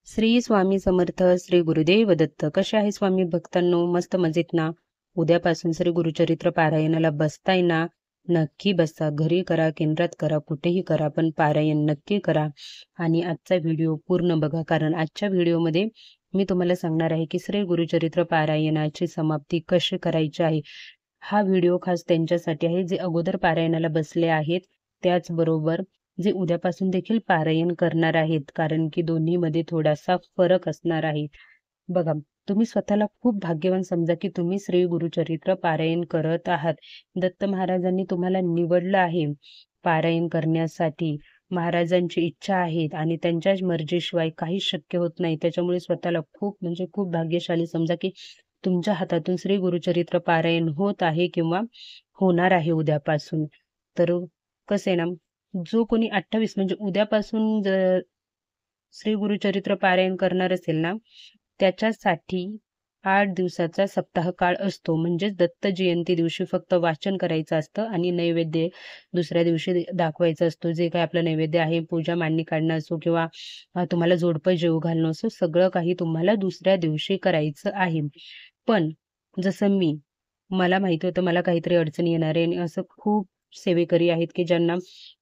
श्री स्वामी समर्थ. श्री गुरुदेव दत्त. कसे आहे स्वामी भक्तांनो? मस्त मजेत ना? उद्यापासून श्री गुरुचरित्र पारायणाला बसताय ना? नक्की बसा. घरी करा, केंद्रात करा, कुठेही करा, पण पारायण नक्की करा. आणि आजचा व्हिडिओ पूर्ण बघा, कारण आजच्या व्हिडिओमध्ये मी तुम्हाला सांगणार आहे की श्री गुरुचरित्र पारायणाची समाप्ती कशी करायची आहे. हा व्हिडिओ खास त्यांच्यासाठी आहे जे अगोदर पारायणाला बसले आहेत, त्याचबरोबर जे उद्यापासून देखील पारायण करणार आहेत, कारण की दोन्हीमध्ये थोडासा फरक असणार आहे. बघा, तुम्ही स्वतःला खूप भाग्यवान समजा की तुम्ही श्री गुरुचरित्र पारायण करत आहात. दत्त महाराजांनी तुम्हाला निवडलं आहे पारायण करण्यासाठी. महाराजांची इच्छा आहे आणि त्यांच्याच मर्जीशिवाय काहीच शक्य होत नाही. त्याच्यामुळे स्वतःला खूप म्हणजे खूप भाग्यशाली समजा की तुमच्या हातातून श्री गुरुचरित्र पारायण होत आहे किंवा होणार आहे उद्यापासून. तर कसं आहे ना, जो कोणी 28 म्हणजे उद्यापासून श्री गुरुचरित्र पारायण करणार असेल ना, त्याच्यासाठी 8 दिवसाचा सप्ताह काळ असतो. म्हणजेच दत्त जयंती दिवशी फक्त वाचन करायचं असतं आणि नैवेद्य दुसऱ्या दिवशी दाखवायचा असतो. जे काही आपलं नैवेद्य आहे, पूजा मांडणी काढणं असो किंवा तुम्हाला जोडपं जेवू घालणं असो, सगळं काही तुम्हाला दुसऱ्या दिवशी करायचं आहे. पण जसं मला माहिती होतं मला काहीतरी अडचण येणार आहे आणि असं खूप सेवेकरी आहेत की ज्यांना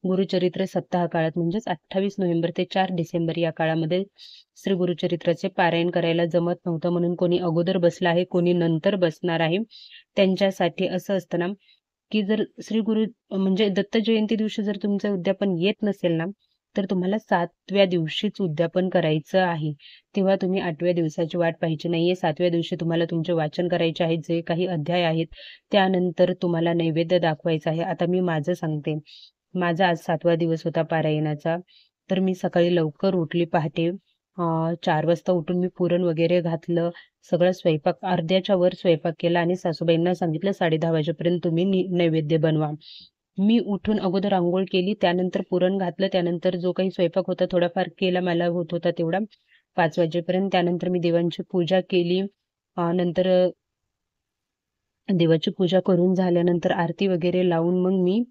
गुरुचरित्र सप्ताह काळात म्हणजेच 28 नोव्हेंबर ते 4 डिसेंबर या काळामध्ये श्री गुरुचरित्राचे पारायण करायला जमत नव्हतं, म्हणून कोणी अगोदर बसला आहे, कोणी नंतर बसणार आहे. त्यांच्यासाठी असं असतं ना की जर श्री गुरु म्हणजे दत्त जयंती दिवशी जर तुमचं उद्यापन येत नसेल ना, तर तुम्हाला 7व्या दिवशीच उद्यापन करायचं आहे. तेव्हा तुम्ही 8व्या दिवसाची वाट पाहायची नाहीये. 7व्या दिवशी तुम्हाला तुमचे वाचन करायचे आहेत, जे काही अध्याय आहेत. त्यानंतर तुम्हाला नैवेद्य दाखवायचा आहे. आता मी माझं सांगते. माझा आज 7वा दिवस होता पारायणाचा. तर मी सकाळी लवकर उठली पहाटे. 4 वाजता उठून मी पुरण वगैरे घातलं. सगळं स्वयंपाक अर्ध्याच्या वर स्वयंपाक केला आणि सासूबाईंना सांगितलं 10:30 वाजेपर्यंत तुम्ही नैवेद्य बनवा. मी उठून अगोदर अंघोळ केली, त्यानंतर पुरण घातलं, त्यानंतर जो काही स्वयंपाक होता थोडाफार केला, मला होत होता तेवढा 5 वाजेपर्यंत. त्यानंतर मी देवांची पूजा केली. नंतर देवाची पूजा करून झाल्यानंतर आरती वगैरे लावून मग मी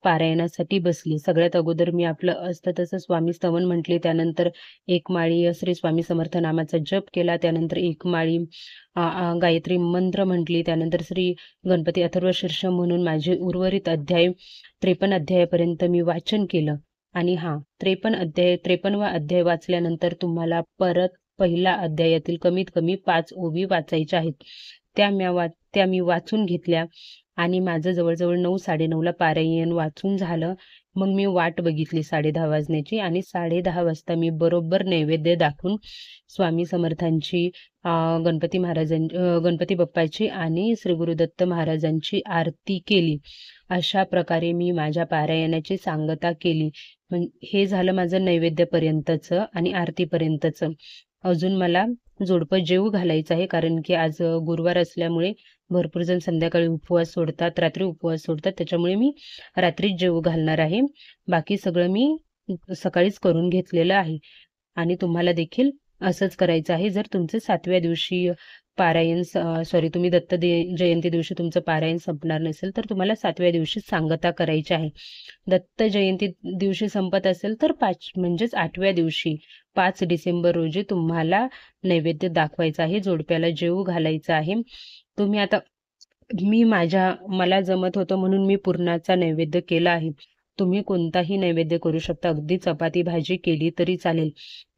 पारायणासाठी बसली. सगळ्यात अगोदर मी आपलं असतं तसं स्वामी स्तवन म्हटले, त्यानंतर एक माळी श्री स्वामी समर्थ नामाचा जप केला, त्यानंतर एक माळी गायत्री मंत्र म्हटली, त्यानंतर श्री गणपती अथर्व शीर्ष म्हणून माझे उर्वरित अध्याय 53 अध्यायापर्यंत मी वाचन केलं. आणि 53वा अध्याय वाचल्यानंतर तुम्हाला परत पहिल्या अध्यायातील कमीत कमी 5 ओवी वाचायच्या आहेत. त्या मी वाचून घेतल्या आणि माझं जवळजवळ 9-9:30ला पारायण वाचून झालं. मग मी वाट बघितली 10:30 वाजण्याची आणि 10:30 वाजता मी बरोबर नैवेद्य दाखवून स्वामी समर्थांची, गणपती बाप्पाची आणि श्री गुरुदत्त महाराजांची आरती केली. अशा प्रकारे मी माझ्या पारायणाची सांगता केली. हे झालं माझं नैवेद्यपर्यंतचं आणि आरतीपर्यंतचं. अजून मला जोडपं जेवू घालायचं आहे, कारण की आज गुरुवार असल्यामुळे भरपूर जण संध्याकाळी उपवास सोडतात, रात्री उपवास सोडतात. त्याच्यामुळे मी रात्रीच जेवू घालणार आहे. बाकी सगळं मी सकाळीच करून घेतलेलं आहे आणि तुम्हाला देखील असंच करायचं आहे. जर तुमचं 7व्या दिवशी पारायण तुम्ही दत्त जयंती दिवशी तुमचं पारायण संपणार नसेल, तर तुम्हाला 7व्या दिवशी सांगता करायची आहे. दत्त जयंती दिवशी संपत असेल तर 5 म्हणजेच 8व्या दिवशी 5 डिसेंबर रोजी तुम्हाला नैवेद्य दाखवायचा आहे, जोडप्याला जेवू घालायचं आहे. तुम्ही आता मला जमत होतं म्हणून मी पुरणाचा नैवेद्य केला आहे. तुम्ही कोणताही नैवेद्य करू शकता. अगदी चपाती भाजी केली तरी चालेल.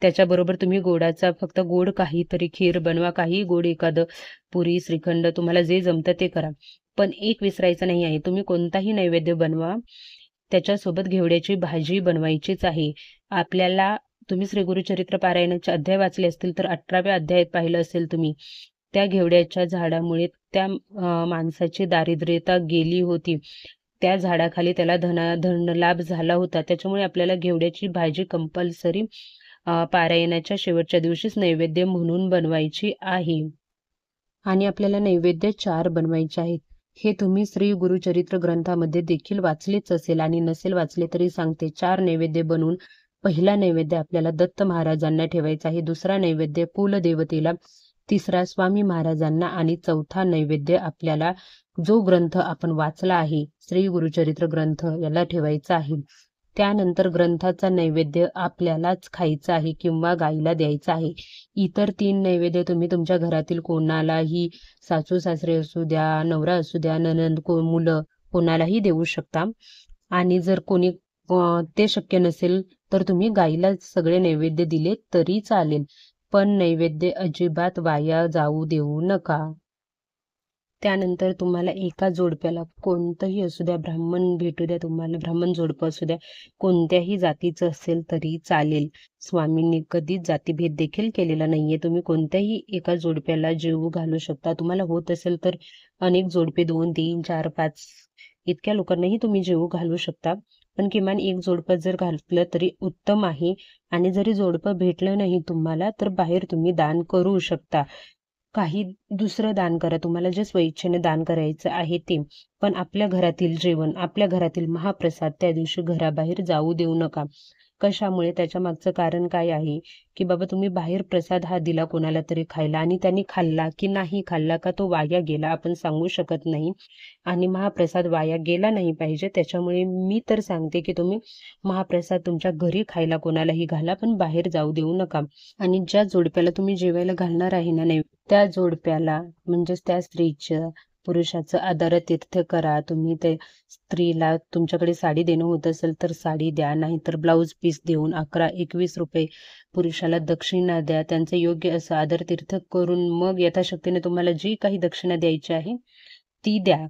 त्याच्याबरोबर तुम्ही गोडाचा फक्त गोड काहीतरी खीर बनवा, काही गोड एखादं पुरी, श्रीखंड तुम्हाला जे जमतं ते करा. पण एक विसरायचं नाही आहे, तुम्ही कोणताही नैवेद्य बनवा, त्याच्यासोबत घेवड्याची भाजी बनवायचीच आहे. आपल्याला तुम्ही श्री गुरुचरित्र पारायणाचे अध्याय वाचले असतील तर 18व्या अध्यायात पाहिलं असेल तुम्ही, त्या घेवड्याच्या झाडामुळे त्या माणसाची दारिद्र्यता गेली होती. त्या झाडाखाली त्याला धनलाभ झाला होता. त्याच्यामुळे आपल्याला घेवड्याची भाजी कंपल्सरी पारायणाच्या शेवटच्या दिवशीच नैवेद्य म्हणून बनवायची आहे. आणि आपल्याला नैवेद्य 4 बनवायचे आहेत. हे तुम्ही श्री गुरुचरित्र ग्रंथामध्ये देखील वाचलेच असेल आणि नसेल वाचले तरी सांगते. 4 नैवेद्य बनवून पहिला नैवेद्य आपल्याला दत्त महाराजांना ठेवायचा आहे, दुसरा नैवेद्य कुलदेवतेला, तिसरा स्वामी महाराजांना आणि चौथा नैवेद्य आपल्याला जो ग्रंथ आपण वाचला आहे श्री गुरुचरित्र ग्रंथ याला ठेवायचा आहे. त्यानंतर ग्रंथाचा नैवेद्य आपल्यालाच खायचा आहे किंवा गाईला द्यायचा आहे. इतर 3 नैवेद्य तुम्ही तुमच्या घरातील कोणालाही, सासू सासरे असू द्या, नवरा असू द्या, नणंद, मुलं कोणालाही देऊ शकता. आणि जर कोणी ते शक्य नसेल तर तुम्ही गाईला सगळे नैवेद्य दिले तरी चालेल, पण नैवेद्य अजिबात वाया जाऊ देऊ नका. त्यानंतर तुम्हाला एका जोडप्याला, कोणतंही असू द्या, ब्राह्मण भेटू द्या तुम्हाला, ब्राह्मण जोडपं असू द्या, कोणत्याही जातीचं असेल तरी चालेल. स्वामींनी कधीच जातीभेद देखील केलेला नाहीये. तुम्ही कोणत्याही एका जोडप्याला जेवू घालू शकता. तुम्हाला होत असेल तर अनेक जोडपे 2, 3, 4, 5 इतक्या लोकांनाही तुम्ही जेवू घालू शकता. पण किमान एक जोडपं जर घातलं तरी उत्तम आहे. आणि जरी जोडपं भेटलं नाही तुम्हाला तर बाहेर तुम्ही दान करू शकता. काही दुसरं दान करा, तुम्हाला जे स्वइच्छेने दान करायचं आहे ते. पण आपल्या घरातील जेवण, आपल्या घरातील महाप्रसाद त्या दिवशी घराबाहेर जाऊ देऊ नका. कशामुळे? त्याच्या मागचं कारण काय आहे की बाबा तुम्ही बाहेर प्रसाद हा दिला कोणाला तरी खायला आणि त्यांनी खाल्ला की नाही खाल्ला का तो वाया गेला आपण सांगू शकत नाही. आणि महाप्रसाद वाया गेला नाही पाहिजे. त्याच्यामुळे मी तर सांगते की तुम्ही महाप्रसाद तुमच्या घरी खायला कोणालाही घाला, पण बाहेर जाऊ देऊ नका. आणि ज्या जोडप्याला तुम्ही जेवायला घालणार आहे ना, नाही त्या जोडप्याला म्हणजेच त्या स्त्रीचं, पुरुषाचं आदरातिथ्य करा. तुम्ही ते स्त्रीला तुमच्याकडे साडी देणं होत असेल तर साडी द्या, नाहीतर ब्लाऊज पीस देऊन 11-21 रुपये पुरुषाला दक्षिणा द्या. त्यांचं योग्य असं आदरातिथ्य करून मग यथाशक्तीने तुम्हाला जी काही दक्षिणा द्यायची आहे ती द्या.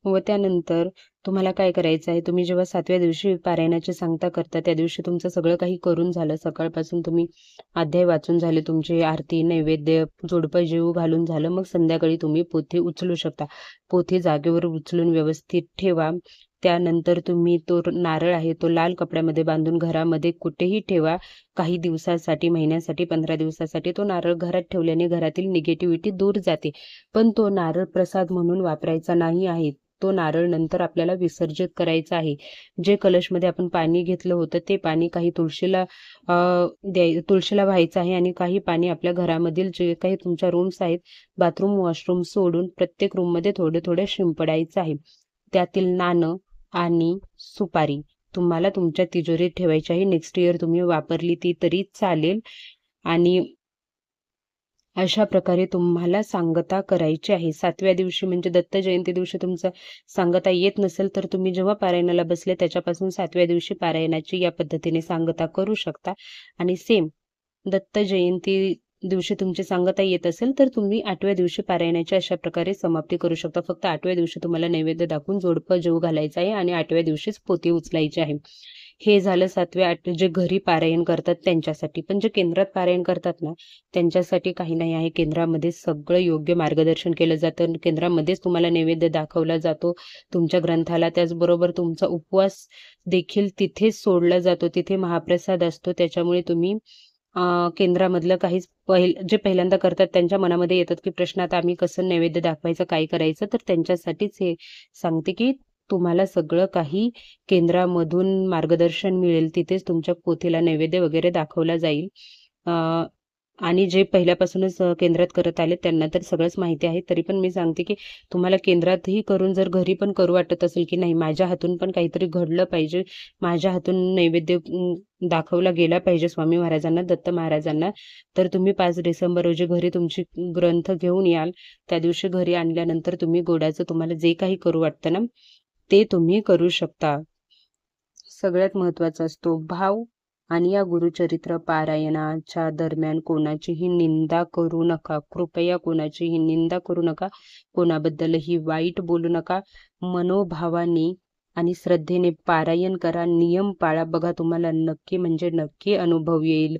व त्यानंतर तुम्हाला काय करायचं आहे, तुम्ही जेव्हा 7व्या दिवशी पारायणाची सांगता करता त्या दिवशी तुमचं सगळं काही करून झालं, सकाळपासून तुम्ही अध्याय वाचून झाले, तुमची आरती, नैवेद्य, जोडपं जेवू घालून झालं, मग संध्याकाळी तुम्ही पोथी उचलू शकता. पोथी जागेवर उचलून व्यवस्थित ठेवा. त्यानंतर तुम्ही तो नारळ आहे तो लाल कपड्यामध्ये बांधून घरामध्ये कुठेही ठेवा. काही दिवसासाठी, महिन्यासाठी, 15 दिवसासाठी तो नारळ घरात ठेवल्याने घरातील निगेटिव्हिटी दूर जाते. पण तो नारळ प्रसाद म्हणून वापरायचा नाही आहे. तो नारळ नंतर आपल्याला विसर्जित करायचा आहे. जे कलशमध्ये आपण पाणी घेतलं होतं ते पाणी काही तुळशीला तुळशीला व्हायचं आहे आणि काही पाणी आपल्या घरामधील जे काही तुमच्या रूम्स आहेत, बाथरूम, वॉशरूम सोडून प्रत्येक रूममध्ये थोडे थोडे शिंपडायचं आहे. त्यातील नाणं आणि सुपारी तुम्हाला तुमच्या तिजोरीत ठेवायची आहे. नेक्स्ट इयर तुम्ही वापरली ती तरी चालेल. आणि अशा प्रकारे तुम्हाला सांगता करायची आहे. 7व्या दिवशी म्हणजे दत्त जयंती दिवशी तुमचं सांगता येत नसेल तर तुम्ही जेव्हा पारायणाला बसले त्याच्यापासून 7व्या दिवशी पारायणाची या पद्धतीने सांगता करू शकता. आणि सेम दत्त जयंती दिवशी तुमची सांगता येत असेल तर तुम्ही 8व्या दिवशी पारायणाची अशा प्रकारे समाप्ती करू शकता. फक्त 8व्या दिवशी तुम्हाला नैवेद्य दाखवून जोडपं जेवू घालायचं आहे आणि 8व्या दिवशीच पोथी उचलायची आहे. हे झालं 7व्या 8 जे घरी पारायण करतात त्यांच्यासाठी. पण जे केंद्रात पारायण करतात ना त्यांच्यासाठी काही नाही आहे. केंद्रामध्ये सगळं योग्य मार्गदर्शन केलं जातं. केंद्रामध्येच तुम्हाला नैवेद्य दाखवला जातो तुमच्या ग्रंथाला. त्याचबरोबर तुमचा उपवास देखील तिथेच सोडला जातो. तिथे महाप्रसाद असतो. त्याच्यामुळे तुम्ही केंद्रामधलं काहीच जे पहिल्यांदा करतात त्यांच्या मनामध्ये येतात की प्रश्न आता आम्ही कसं नैवेद्य दाखवायचं, काय करायचं, तर त्यांच्यासाठीच हे सांगते की तुम्हाला सगळं काही केंद्रामधून मार्गदर्शन मिळेल. तिथेच तुमच्या पोथीला नैवेद्य वगैरे दाखवला जाईल. आणि जे पहिल्यापासूनच केंद्रात करत आले त्यांना तर सगळंच माहिती आहे. तरी पण मी सांगते की तुम्हाला केंद्रातही करून जर घरी पण करू वाटत असेल की नाही माझ्या हातून पण काहीतरी घडलं पाहिजे, माझ्या हातून नैवेद्य दाखवला गेला पाहिजे स्वामी महाराजांना, दत्त महाराजांना, तर तुम्ही 5 डिसेंबर रोजी घरी तुमची ग्रंथ घेऊन याल. त्या दिवशी घरी आणल्यानंतर तुम्ही गोडाचं तुम्हाला जे काही करू वाटतं ना ते तुम्ही करू शकता. सगळ्यात महत्त्वाचा असतो भाव. आणि या गुरुचरित्र पारायणाच्या दरम्यान कोणाचीही निंदा करू नका. कृपया कोणाचीही निंदा करू नका. कोणाबद्दलही वाईट बोलू नका. मनोभावाने आणि श्रद्धेने पारायण करा. नियम पाळा. बघा तुम्हाला नक्की म्हणजे नक्की अनुभव येईल.